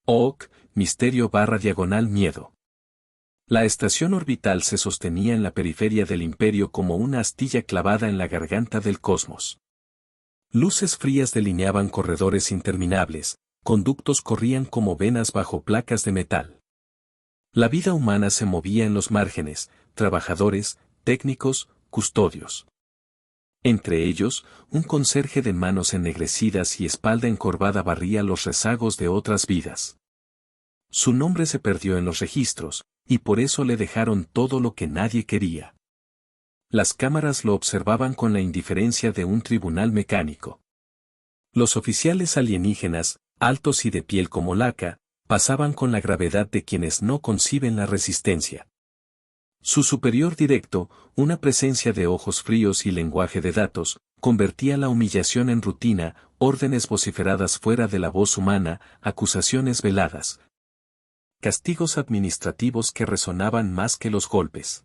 OC, misterio/miedo. La estación orbital se sostenía en la periferia del imperio como una astilla clavada en la garganta del cosmos. Luces frías delineaban corredores interminables, conductos corrían como venas bajo placas de metal. La vida humana se movía en los márgenes, trabajadores, técnicos, custodios. Entre ellos, un conserje de manos ennegrecidas y espalda encorvada barría los rezagos de otras vidas. Su nombre se perdió en los registros, y por eso le dejaron todo lo que nadie quería. Las cámaras lo observaban con la indiferencia de un tribunal mecánico. Los oficiales alienígenas, altos y de piel como laca, pasaban con la gravedad de quienes no conciben la resistencia. Su superior directo, una presencia de ojos fríos y lenguaje de datos, convertía la humillación en rutina, órdenes vociferadas fuera de la voz humana, acusaciones veladas. Castigos administrativos que resonaban más que los golpes.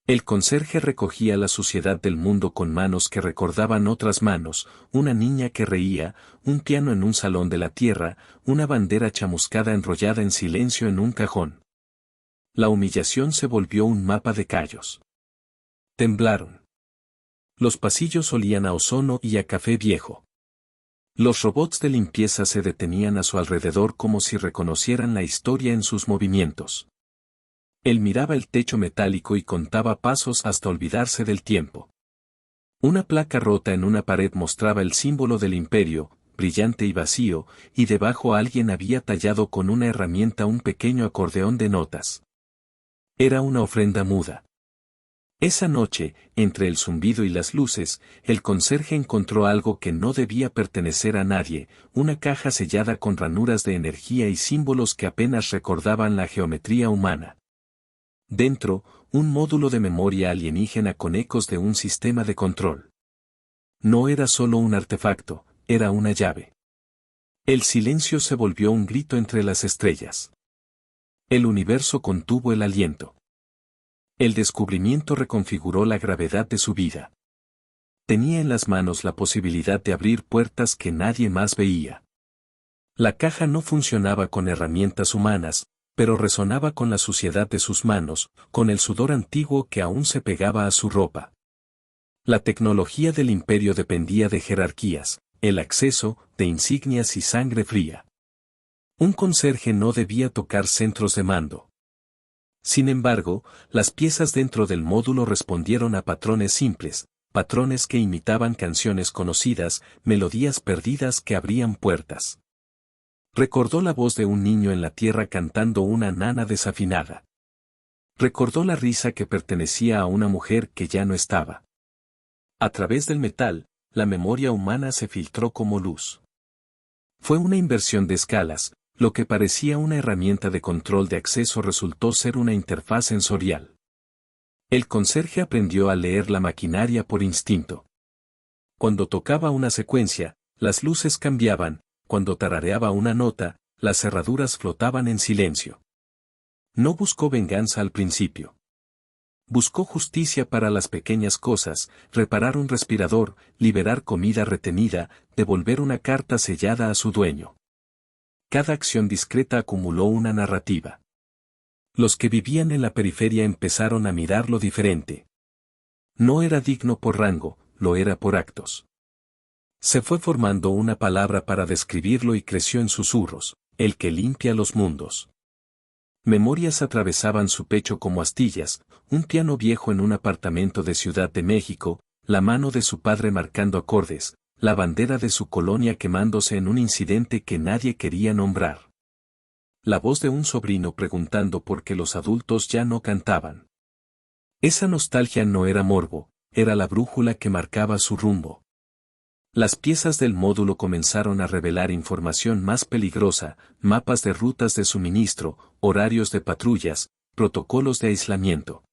El conserje recogía la suciedad del mundo con manos que recordaban otras manos, una niña que reía, un piano en un salón de la tierra, una bandera chamuscada enrollada en silencio en un cajón. La humillación se volvió un mapa de callos. Temblaron. Los pasillos olían a ozono y a café viejo. Los robots de limpieza se detenían a su alrededor como si reconocieran la historia en sus movimientos. Él miraba el techo metálico y contaba pasos hasta olvidarse del tiempo. Una placa rota en una pared mostraba el símbolo del imperio, brillante y vacío, y debajo alguien había tallado con una herramienta un pequeño acordeón de notas. Era una ofrenda muda. Esa noche, entre el zumbido y las luces, el conserje encontró algo que no debía pertenecer a nadie, una caja sellada con ranuras de energía y símbolos que apenas recordaban la geometría humana. Dentro, un módulo de memoria alienígena con ecos de un sistema de control. No era solo un artefacto, era una llave. El silencio se volvió un grito entre las estrellas. El universo contuvo el aliento. El descubrimiento reconfiguró la gravedad de su vida. Tenía en las manos la posibilidad de abrir puertas que nadie más veía. La caja no funcionaba con herramientas humanas, pero resonaba con la suciedad de sus manos, con el sudor antiguo que aún se pegaba a su ropa. La tecnología del imperio dependía de jerarquías, el acceso, de insignias y sangre fría. Un conserje no debía tocar centros de mando. Sin embargo, las piezas dentro del módulo respondieron a patrones simples, patrones que imitaban canciones conocidas, melodías perdidas que abrían puertas. Recordó la voz de un niño en la tierra cantando una nana desafinada. Recordó la risa que pertenecía a una mujer que ya no estaba. A través del metal, la memoria humana se filtró como luz. Fue una inversión de escalas, lo que parecía una herramienta de control de acceso resultó ser una interfaz sensorial. El conserje aprendió a leer la maquinaria por instinto. Cuando tocaba una secuencia, las luces cambiaban. Cuando tarareaba una nota, las cerraduras flotaban en silencio. No buscó venganza al principio. Buscó justicia para las pequeñas cosas, reparar un respirador, liberar comida retenida, devolver una carta sellada a su dueño. Cada acción discreta acumuló una narrativa. Los que vivían en la periferia empezaron a mirarlo diferente. No era digno por rango, lo era por actos. Se fue formando una palabra para describirlo y creció en susurros, el que limpia los mundos. Memorias atravesaban su pecho como astillas, un piano viejo en un apartamento de Ciudad de México, la mano de su padre marcando acordes, la bandera de su colonia quemándose en un incidente que nadie quería nombrar. La voz de un sobrino preguntando por qué los adultos ya no cantaban. Esa nostalgia no era morbo, era la brújula que marcaba su rumbo. Las piezas del módulo comenzaron a revelar información más peligrosa, mapas de rutas de suministro, horarios de patrullas, protocolos de aislamiento.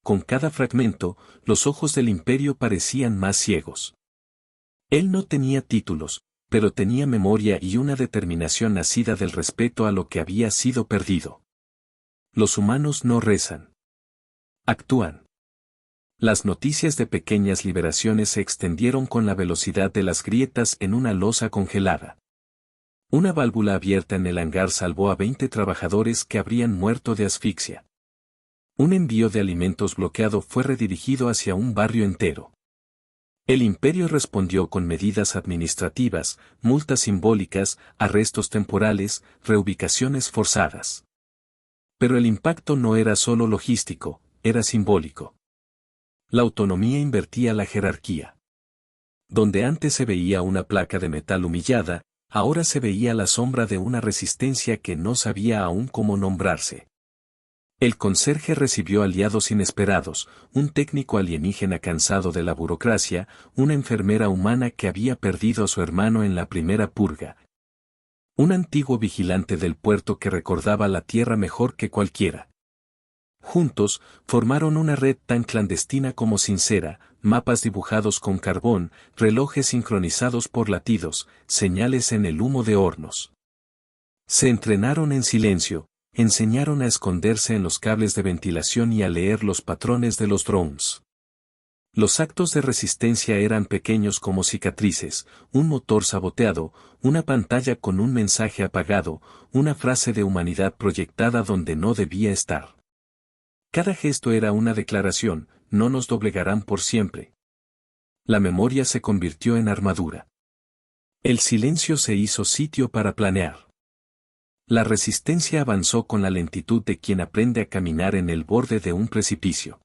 Con cada fragmento, los ojos del imperio parecían más ciegos. Él no tenía títulos, pero tenía memoria y una determinación nacida del respeto a lo que había sido perdido. Los humanos no rezan. Actúan. Las noticias de pequeñas liberaciones se extendieron con la velocidad de las grietas en una losa congelada. Una válvula abierta en el hangar salvó a 20 trabajadores que habrían muerto de asfixia. Un envío de alimentos bloqueado fue redirigido hacia un barrio entero. El imperio respondió con medidas administrativas, multas simbólicas, arrestos temporales, reubicaciones forzadas. Pero el impacto no era solo logístico, era simbólico. La autonomía invertía la jerarquía. Donde antes se veía una placa de metal humillada, ahora se veía la sombra de una resistencia que no sabía aún cómo nombrarse. El conserje recibió aliados inesperados, un técnico alienígena cansado de la burocracia, una enfermera humana que había perdido a su hermano en la primera purga. Un antiguo vigilante del puerto que recordaba la tierra mejor que cualquiera. Juntos, formaron una red tan clandestina como sincera, mapas dibujados con carbón, relojes sincronizados por latidos, señales en el humo de hornos. Se entrenaron en silencio, enseñaron a esconderse en los cables de ventilación y a leer los patrones de los drones. Los actos de resistencia eran pequeños como cicatrices, un motor saboteado, una pantalla con un mensaje apagado, una frase de humanidad proyectada donde no debía estar. Cada gesto era una declaración, no nos doblegarán por siempre. La memoria se convirtió en armadura. El silencio se hizo sitio para planear. La resistencia avanzó con la lentitud de quien aprende a caminar en el borde de un precipicio.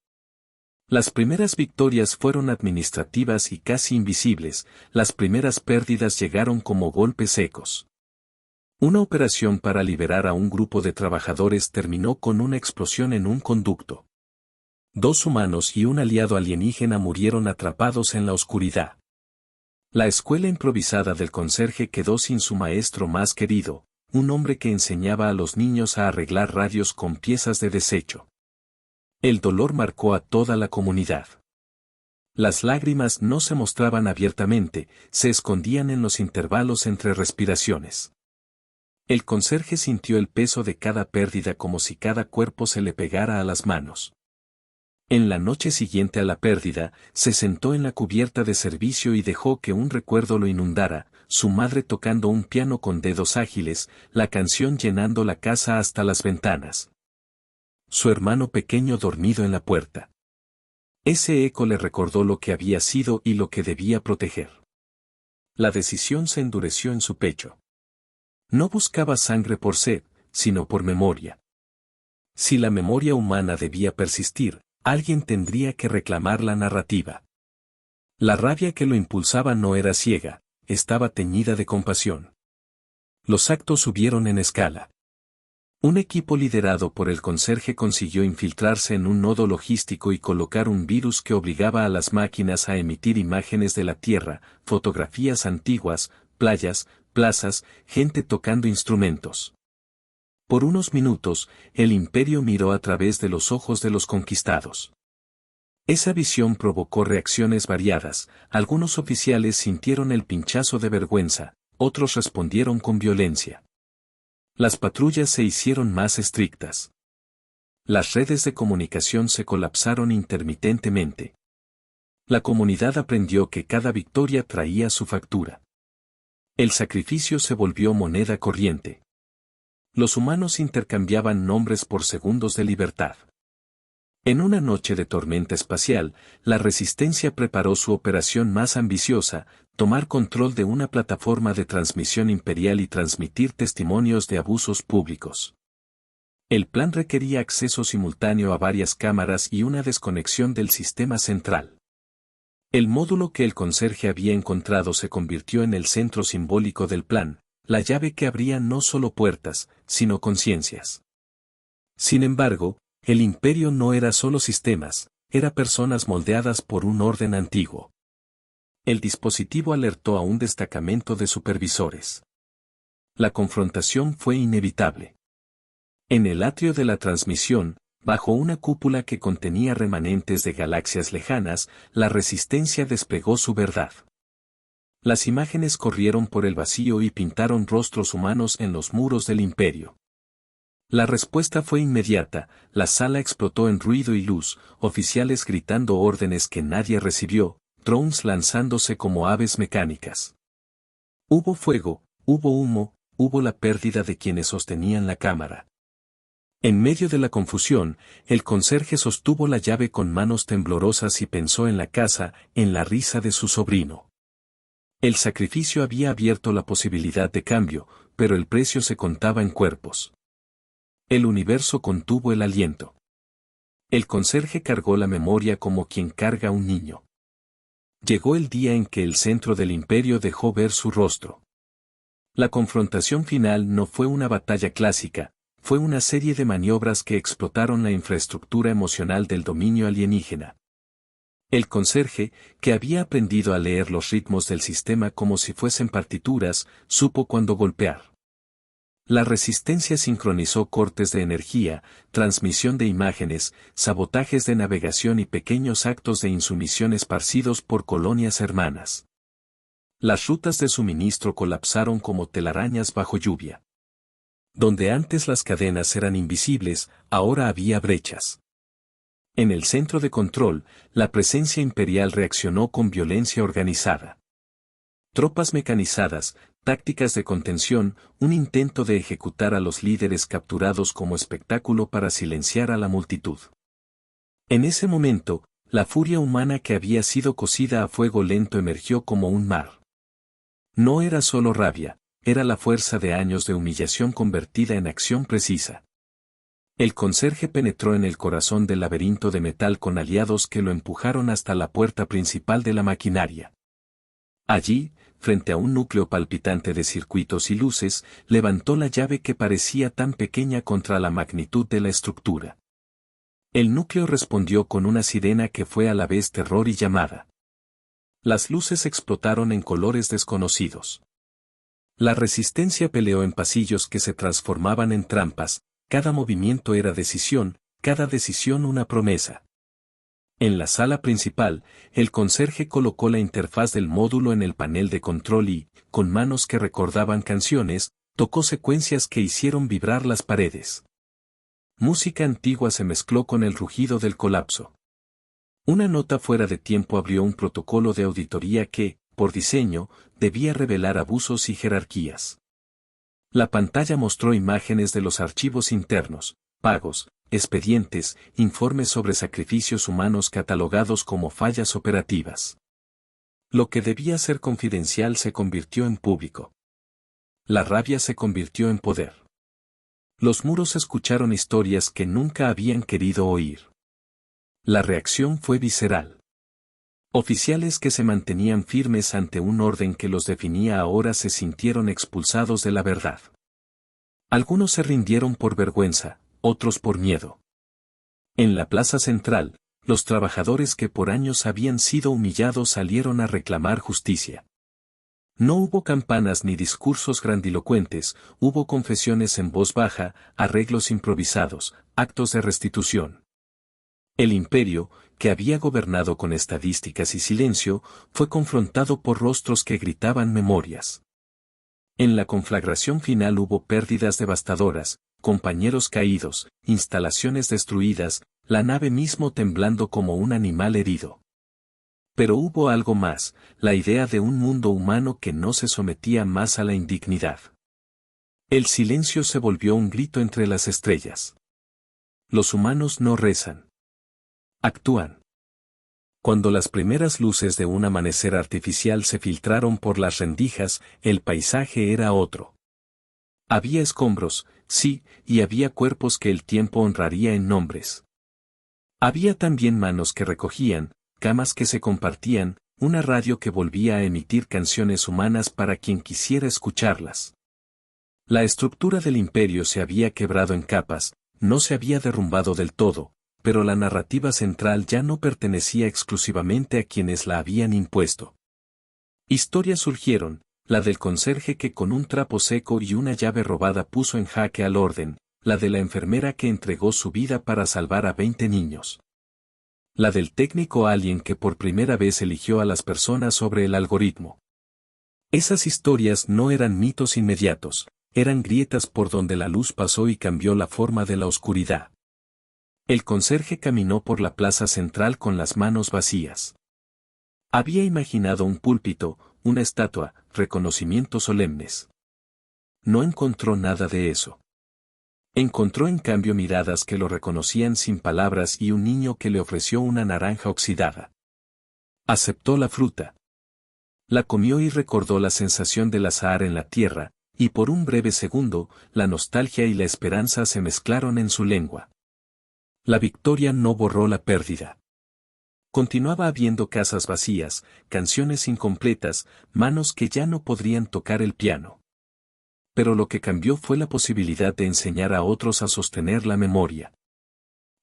Las primeras victorias fueron administrativas y casi invisibles, las primeras pérdidas llegaron como golpes secos. Una operación para liberar a un grupo de trabajadores terminó con una explosión en un conducto. 2 humanos y un aliado alienígena murieron atrapados en la oscuridad. La escuela improvisada del conserje quedó sin su maestro más querido, un hombre que enseñaba a los niños a arreglar radios con piezas de desecho. El dolor marcó a toda la comunidad. Las lágrimas no se mostraban abiertamente, se escondían en los intervalos entre respiraciones. El conserje sintió el peso de cada pérdida como si cada cuerpo se le pegara a las manos. En la noche siguiente a la pérdida, se sentó en la cubierta de servicio y dejó que un recuerdo lo inundara, su madre tocando un piano con dedos ágiles, la canción llenando la casa hasta las ventanas. Su hermano pequeño dormido en la puerta. Ese eco le recordó lo que había sido y lo que debía proteger. La decisión se endureció en su pecho. No buscaba sangre por sed, sino por memoria. Si la memoria humana debía persistir, alguien tendría que reclamar la narrativa. La rabia que lo impulsaba no era ciega, estaba teñida de compasión. Los actos subieron en escala. Un equipo liderado por el conserje consiguió infiltrarse en un nodo logístico y colocar un virus que obligaba a las máquinas a emitir imágenes de la Tierra, fotografías antiguas, playas, plazas, gente tocando instrumentos. Por unos minutos, el imperio miró a través de los ojos de los conquistados. Esa visión provocó reacciones variadas, algunos oficiales sintieron el pinchazo de vergüenza, otros respondieron con violencia. Las patrullas se hicieron más estrictas. Las redes de comunicación se colapsaron intermitentemente. La comunidad aprendió que cada victoria traía su factura. El sacrificio se volvió moneda corriente. Los humanos intercambiaban nombres por segundos de libertad. En una noche de tormenta espacial, la resistencia preparó su operación más ambiciosa, tomar control de una plataforma de transmisión imperial y transmitir testimonios de abusos públicos. El plan requería acceso simultáneo a varias cámaras y una desconexión del sistema central. El módulo que el conserje había encontrado se convirtió en el centro simbólico del plan, la llave que abría no solo puertas, sino conciencias. Sin embargo, el imperio no era solo sistemas, era personas moldeadas por un orden antiguo. El dispositivo alertó a un destacamento de supervisores. La confrontación fue inevitable. En el atrio de la transmisión, bajo una cúpula que contenía remanentes de galaxias lejanas, la resistencia desplegó su verdad. Las imágenes corrieron por el vacío y pintaron rostros humanos en los muros del imperio. La respuesta fue inmediata, la sala explotó en ruido y luz, oficiales gritando órdenes que nadie recibió, drones lanzándose como aves mecánicas. Hubo fuego, hubo humo, hubo la pérdida de quienes sostenían la cámara. En medio de la confusión, el conserje sostuvo la llave con manos temblorosas y pensó en la casa, en la risa de su sobrino. El sacrificio había abierto la posibilidad de cambio, pero el precio se contaba en cuerpos. El universo contuvo el aliento. El conserje cargó la memoria como quien carga a un niño. Llegó el día en que el centro del imperio dejó ver su rostro. La confrontación final no fue una batalla clásica, fue una serie de maniobras que explotaron la infraestructura emocional del dominio alienígena. El conserje, que había aprendido a leer los ritmos del sistema como si fuesen partituras, supo cuándo golpear. La resistencia sincronizó cortes de energía, transmisión de imágenes, sabotajes de navegación y pequeños actos de insumisión esparcidos por colonias hermanas. Las rutas de suministro colapsaron como telarañas bajo lluvia. Donde antes las cadenas eran invisibles, ahora había brechas. En el centro de control, la presencia imperial reaccionó con violencia organizada. Tropas mecanizadas, tácticas de contención, un intento de ejecutar a los líderes capturados como espectáculo para silenciar a la multitud. En ese momento, la furia humana que había sido cocida a fuego lento emergió como un mar. No era solo rabia, era la fuerza de años de humillación convertida en acción precisa. El conserje penetró en el corazón del laberinto de metal con aliados que lo empujaron hasta la puerta principal de la maquinaria. Allí, frente a un núcleo palpitante de circuitos y luces, levantó la llave que parecía tan pequeña contra la magnitud de la estructura. El núcleo respondió con una sirena que fue a la vez terror y llamada. Las luces explotaron en colores desconocidos. La resistencia peleó en pasillos que se transformaban en trampas, cada movimiento era decisión, cada decisión una promesa. En la sala principal, el conserje colocó la interfaz del módulo en el panel de control y, con manos que recordaban canciones, tocó secuencias que hicieron vibrar las paredes. Música antigua se mezcló con el rugido del colapso. Una nota fuera de tiempo abrió un protocolo de auditoría que, por diseño, debía revelar abusos y jerarquías. La pantalla mostró imágenes de los archivos internos, pagos, expedientes, informes sobre sacrificios humanos catalogados como fallas operativas. Lo que debía ser confidencial se convirtió en público. La rabia se convirtió en poder. Los muros escucharon historias que nunca habían querido oír. La reacción fue visceral. Oficiales que se mantenían firmes ante un orden que los definía ahora se sintieron expulsados de la verdad. Algunos se rindieron por vergüenza, otros por miedo. En la plaza central, los trabajadores que por años habían sido humillados salieron a reclamar justicia. No hubo campanas ni discursos grandilocuentes, hubo confesiones en voz baja, arreglos improvisados, actos de restitución. El imperio, que había gobernado con estadísticas y silencio, fue confrontado por rostros que gritaban memorias. En la conflagración final hubo pérdidas devastadoras, compañeros caídos, instalaciones destruidas, la nave mismo temblando como un animal herido. Pero hubo algo más, la idea de un mundo humano que no se sometía más a la indignidad. El silencio se volvió un grito entre las estrellas. Los humanos no rezan. Actúan. Cuando las primeras luces de un amanecer artificial se filtraron por las rendijas, el paisaje era otro. Había escombros, sí, y había cuerpos que el tiempo honraría en nombres. Había también manos que recogían, camas que se compartían, una radio que volvía a emitir canciones humanas para quien quisiera escucharlas. La estructura del imperio se había quebrado en capas, no se había derrumbado del todo, pero la narrativa central ya no pertenecía exclusivamente a quienes la habían impuesto. Historias surgieron, la del conserje que con un trapo seco y una llave robada puso en jaque al orden, la de la enfermera que entregó su vida para salvar a 20 niños. La del técnico alien que por primera vez eligió a las personas sobre el algoritmo. Esas historias no eran mitos inmediatos, eran grietas por donde la luz pasó y cambió la forma de la oscuridad. El conserje caminó por la plaza central con las manos vacías. Había imaginado un púlpito, una estatua, reconocimientos solemnes. No encontró nada de eso. Encontró en cambio miradas que lo reconocían sin palabras y un niño que le ofreció una naranja oxidada. Aceptó la fruta. La comió y recordó la sensación del azahar en la tierra, y por un breve segundo, la nostalgia y la esperanza se mezclaron en su lengua. La victoria no borró la pérdida. Continuaba habiendo casas vacías, canciones incompletas, manos que ya no podrían tocar el piano. Pero lo que cambió fue la posibilidad de enseñar a otros a sostener la memoria.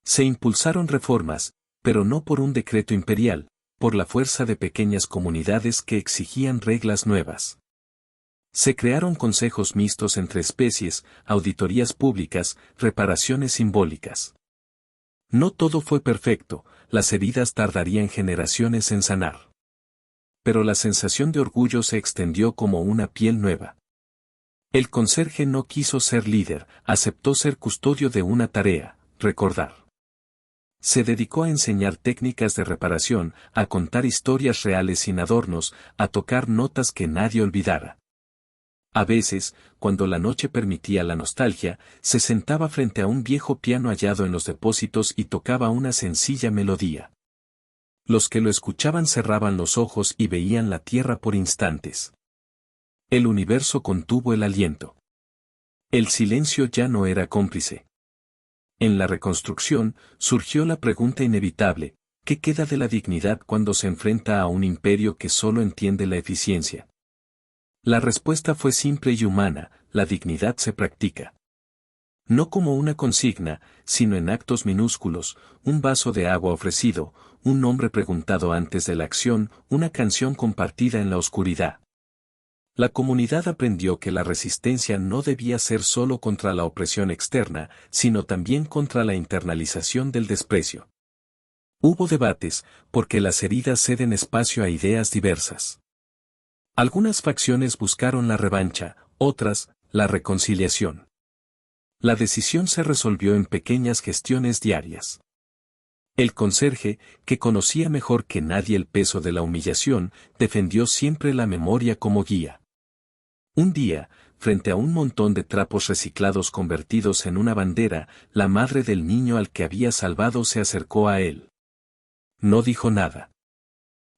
Se impulsaron reformas, pero no por un decreto imperial, por la fuerza de pequeñas comunidades que exigían reglas nuevas. Se crearon consejos mixtos entre especies, auditorías públicas, reparaciones simbólicas. No todo fue perfecto, las heridas tardarían generaciones en sanar. Pero la sensación de orgullo se extendió como una piel nueva. El conserje no quiso ser líder, aceptó ser custodio de una tarea, recordar. Se dedicó a enseñar técnicas de reparación, a contar historias reales sin adornos, a tocar notas que nadie olvidara. A veces, cuando la noche permitía la nostalgia, se sentaba frente a un viejo piano hallado en los depósitos y tocaba una sencilla melodía. Los que lo escuchaban cerraban los ojos y veían la tierra por instantes. El universo contuvo el aliento. El silencio ya no era cómplice. En la reconstrucción, surgió la pregunta inevitable, ¿qué queda de la dignidad cuando se enfrenta a un imperio que solo entiende la eficiencia? La respuesta fue simple y humana, la dignidad se practica. No como una consigna, sino en actos minúsculos, un vaso de agua ofrecido, un nombre preguntado antes de la acción, una canción compartida en la oscuridad. La comunidad aprendió que la resistencia no debía ser solo contra la opresión externa, sino también contra la internalización del desprecio. Hubo debates, porque las heridas ceden espacio a ideas diversas. Algunas facciones buscaron la revancha, otras, la reconciliación. La decisión se resolvió en pequeñas gestiones diarias. El conserje, que conocía mejor que nadie el peso de la humillación, defendió siempre la memoria como guía. Un día, frente a un montón de trapos reciclados convertidos en una bandera, la madre del niño al que había salvado se acercó a él. No dijo nada.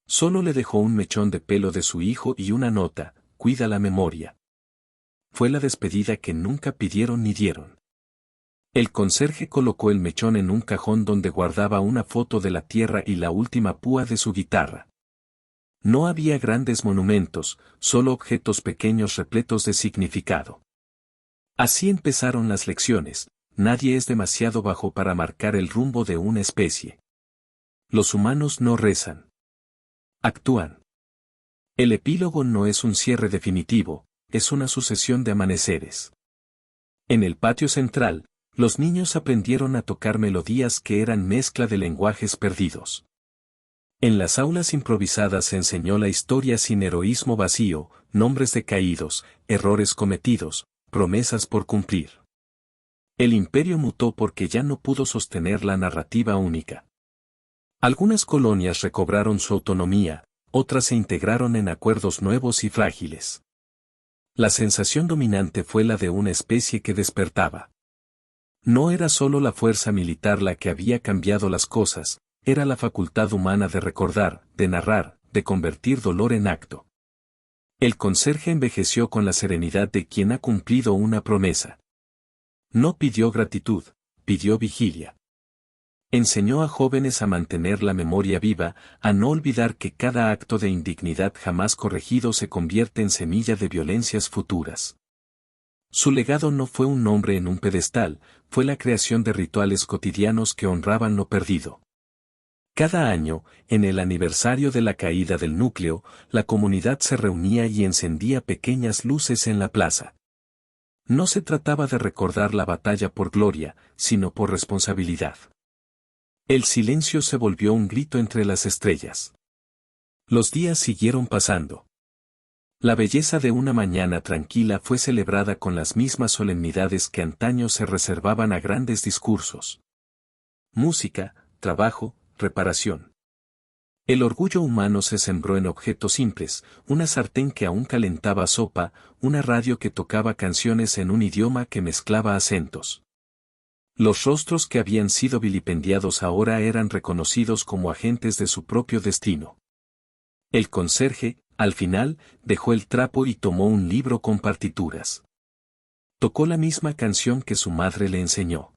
Solo le dejó un mechón de pelo de su hijo y una nota, cuida la memoria. Fue la despedida que nunca pidieron ni dieron. El conserje colocó el mechón en un cajón donde guardaba una foto de la tierra y la última púa de su guitarra. No había grandes monumentos, solo objetos pequeños repletos de significado. Así empezaron las lecciones, nadie es demasiado bajo para marcar el rumbo de una especie. Los humanos no rezan. Actúan. El epílogo no es un cierre definitivo, es una sucesión de amaneceres. En el patio central, los niños aprendieron a tocar melodías que eran mezcla de lenguajes perdidos. En las aulas improvisadas se enseñó la historia sin heroísmo vacío, nombres decaídos, errores cometidos, promesas por cumplir. El imperio mutó porque ya no pudo sostener la narrativa única. Algunas colonias recobraron su autonomía, otras se integraron en acuerdos nuevos y frágiles. La sensación dominante fue la de una especie que despertaba. No era solo la fuerza militar la que había cambiado las cosas, era la facultad humana de recordar, de narrar, de convertir dolor en acto. El conserje envejeció con la serenidad de quien ha cumplido una promesa. No pidió gratitud, pidió vigilia. Enseñó a jóvenes a mantener la memoria viva, a no olvidar que cada acto de indignidad jamás corregido se convierte en semilla de violencias futuras. Su legado no fue un nombre en un pedestal, fue la creación de rituales cotidianos que honraban lo perdido. Cada año, en el aniversario de la caída del núcleo, la comunidad se reunía y encendía pequeñas luces en la plaza. No se trataba de recordar la batalla por gloria, sino por responsabilidad. El silencio se volvió un grito entre las estrellas. Los días siguieron pasando. La belleza de una mañana tranquila fue celebrada con las mismas solemnidades que antaño se reservaban a grandes discursos. Música, trabajo, reparación. El orgullo humano se sembró en objetos simples, una sartén que aún calentaba sopa, una radio que tocaba canciones en un idioma que mezclaba acentos. Los rostros que habían sido vilipendiados ahora eran reconocidos como agentes de su propio destino. El conserje, al final, dejó el trapo y tomó un libro con partituras. Tocó la misma canción que su madre le enseñó.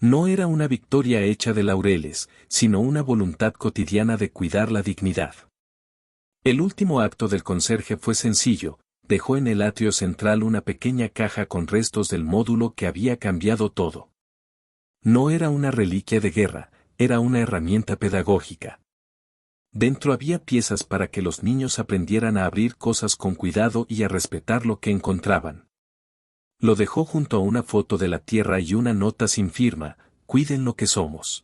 No era una victoria hecha de laureles, sino una voluntad cotidiana de cuidar la dignidad. El último acto del conserje fue sencillo, dejó en el atrio central una pequeña caja con restos del módulo que había cambiado todo. No era una reliquia de guerra, era una herramienta pedagógica. Dentro había piezas para que los niños aprendieran a abrir cosas con cuidado y a respetar lo que encontraban. Lo dejó junto a una foto de la tierra y una nota sin firma: cuiden lo que somos.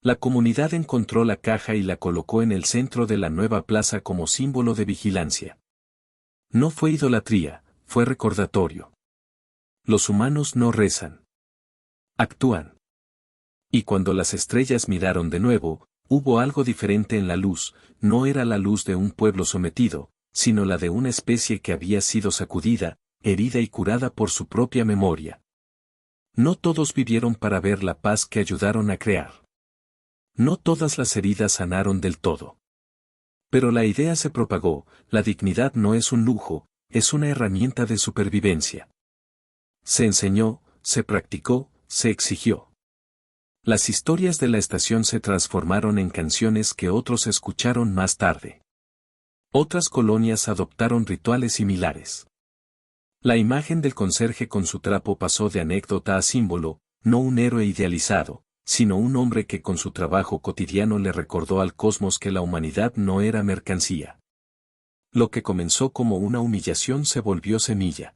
La comunidad encontró la caja y la colocó en el centro de la nueva plaza como símbolo de vigilancia. No fue idolatría, fue recordatorio. Los humanos no rezan. Actúan. Y cuando las estrellas miraron de nuevo, hubo algo diferente en la luz. No era la luz de un pueblo sometido, sino la de una especie que había sido sacudida, herida y curada por su propia memoria. No todos vivieron para ver la paz que ayudaron a crear. No todas las heridas sanaron del todo. Pero la idea se propagó: la dignidad no es un lujo, es una herramienta de supervivencia. Se enseñó, se practicó, se exigió. Las historias de la estación se transformaron en canciones que otros escucharon más tarde. Otras colonias adoptaron rituales similares. La imagen del conserje con su trapo pasó de anécdota a símbolo, no un héroe idealizado, sino un hombre que con su trabajo cotidiano le recordó al cosmos que la humanidad no era mercancía. Lo que comenzó como una humillación se volvió semilla.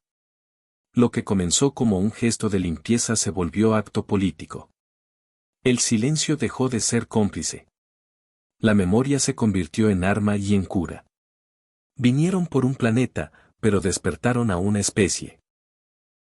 Lo que comenzó como un gesto de limpieza se volvió acto político. El silencio dejó de ser cómplice. La memoria se convirtió en arma y en cura. Vinieron por un planeta, pero despertaron a una especie.